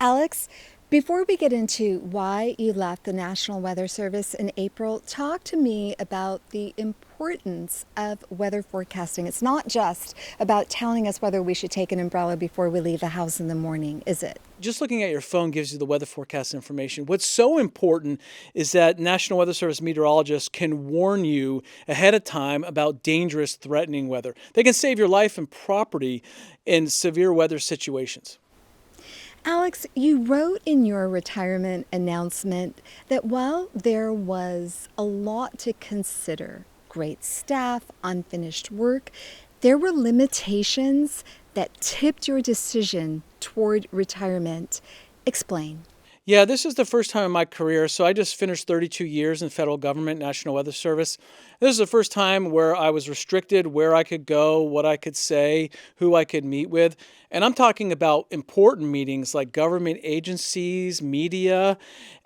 Alex, before we get into why you left the National Weather Service in April, talk to me about the importance of weather forecasting. It's not just about telling us whether we should take an umbrella before we leave the house in the morning, is it? Just looking at your phone gives you the weather forecast information. What's so important is that National Weather Service meteorologists can warn you ahead of time about dangerous, threatening weather. They can save your life and property in severe weather situations. Alex, you wrote in your retirement announcement that while there was a lot to consider, great staff, unfinished work, there were limitations that tipped your decision toward retirement. Explain. Yeah, this is the first time in my career. So I just finished 32 years in federal government, National Weather Service. This is the first time where I was restricted where I could go, what I could say, who I could meet with. And I'm talking about important meetings like government agencies, media.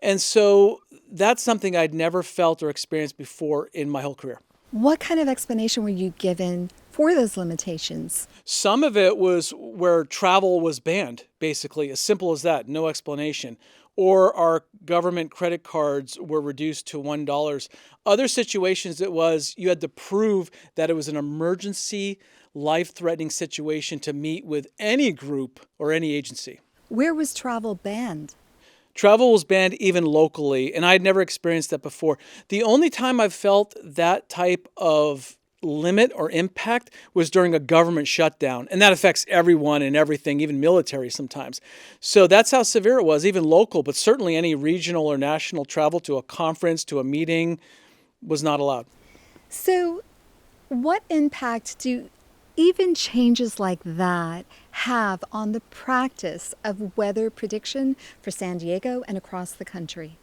And so that's something I'd never felt or experienced before in my whole career. What kind of explanation were you given for those limitations? Some of it was where travel was banned, basically, as simple as that, no explanation. Or our government credit cards were reduced to $1. Other situations, it was you had to prove that it was an emergency, life-threatening situation to meet with any group or any agency. Where was travel banned? Travel was banned even locally, and I had never experienced that before. The only time I've felt that type of limit or impact was during a government shutdown, and that affects everyone and everything, even military sometimes. So that's how severe it was, even local, but certainly any regional or national travel to a conference, to a meeting was not allowed. So, what impact do even changes like that have on the practice of weather prediction for San Diego and across the country?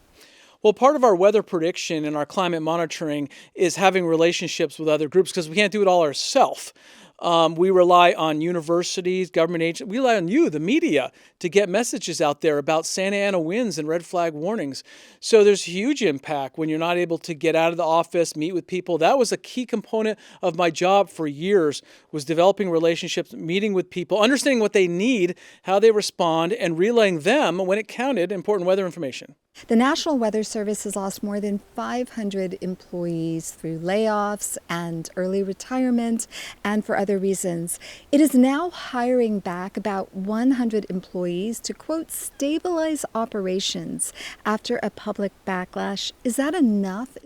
Well, part of our weather prediction and our climate monitoring is having relationships with other groups because we can't do it all ourselves. We rely on universities, government agencies. We rely on you, the media, to get messages out there about Santa Ana winds and red flag warnings. So there's huge impact when you're not able to get out of the office, meet with people. That was a key component of my job for years, was developing relationships, meeting with people, understanding what they need, how they respond, and relaying them, when it counted, important weather information. The National Weather Service has lost more than 500 employees through layoffs and early retirement and for other reasons. It is now hiring back about 100 employees to, quote, stabilize operations after a public backlash. Is that enough?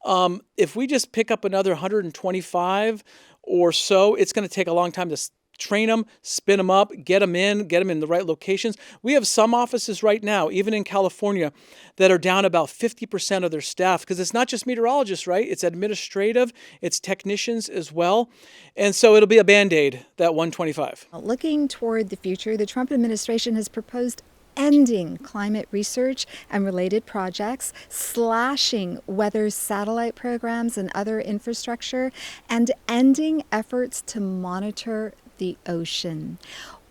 If we just pick up another 125 or so, it's going to take a long time to train them, spin them up, get them in the right locations. We have some offices right now, even in California, that are down about 50% of their staff because it's not just meteorologists, right? It's administrative, it's technicians as well. And so it'll be a Band-Aid, that 125. Looking toward the future, the Trump administration has proposed ending climate research and related projects, slashing weather satellite programs and other infrastructure, and ending efforts to monitor the ocean.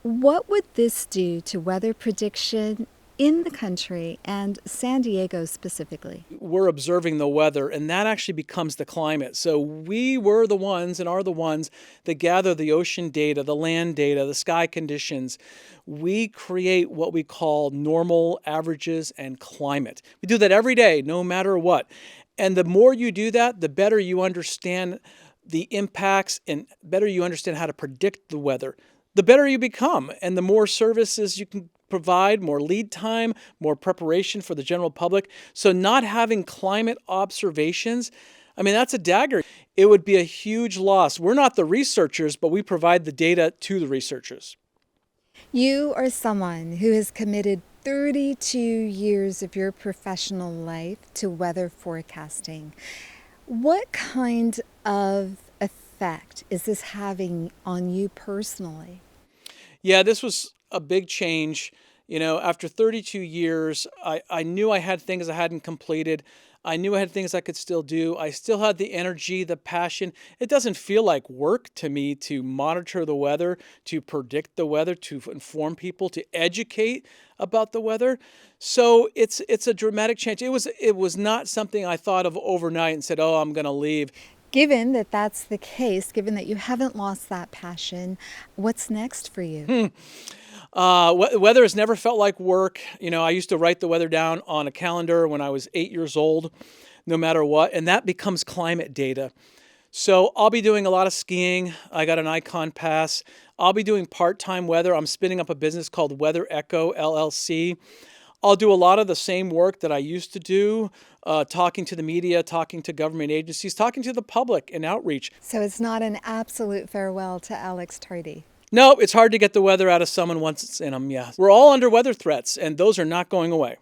What would this do to weather prediction in the country and San Diego specifically? We're observing the weather, and that actually becomes the climate. So we were the ones and are the ones that gather the ocean data, the land data, the sky conditions. We create what we call normal averages and climate. We do that every day, no matter what. And the more you do that, the better you understand the impacts and better you understand how to predict the weather, the better you become. And the more services you can provide, more lead time, more preparation for the general public. So not having climate observations, I mean, that's a dagger. It would be a huge loss. We're not the researchers, but we provide the data to the researchers. You are someone who has committed 32 years of your professional life to weather forecasting. What kind of effect is this having on you personally? Yeah, this was a big change. After 32 years, I knew I had things I hadn't completed. I knew I had things I could still do. I still had the energy, the passion. It doesn't feel like work to me to monitor the weather, to predict the weather, to inform people, to educate about the weather. So it's a dramatic change. It was not something I thought of overnight and said, "Oh, I'm going to leave." Given that that's the case, given that you haven't lost that passion, what's next for you? Weather has never felt like work. I used to write the weather down on a calendar when I was 8 years old, no matter what, and that becomes climate data. So I'll be doing a lot of skiing. I got an Icon pass. I'll be doing part-time weather. I'm spinning up a business called Weather Echo LLC. I'll do a lot of the same work that I used to do, talking to the media, talking to government agencies, talking to the public and outreach. So it's not an absolute farewell to Alex Tardy. No, it's hard to get the weather out of someone once it's in them, yeah. We're all under weather threats, and those are not going away.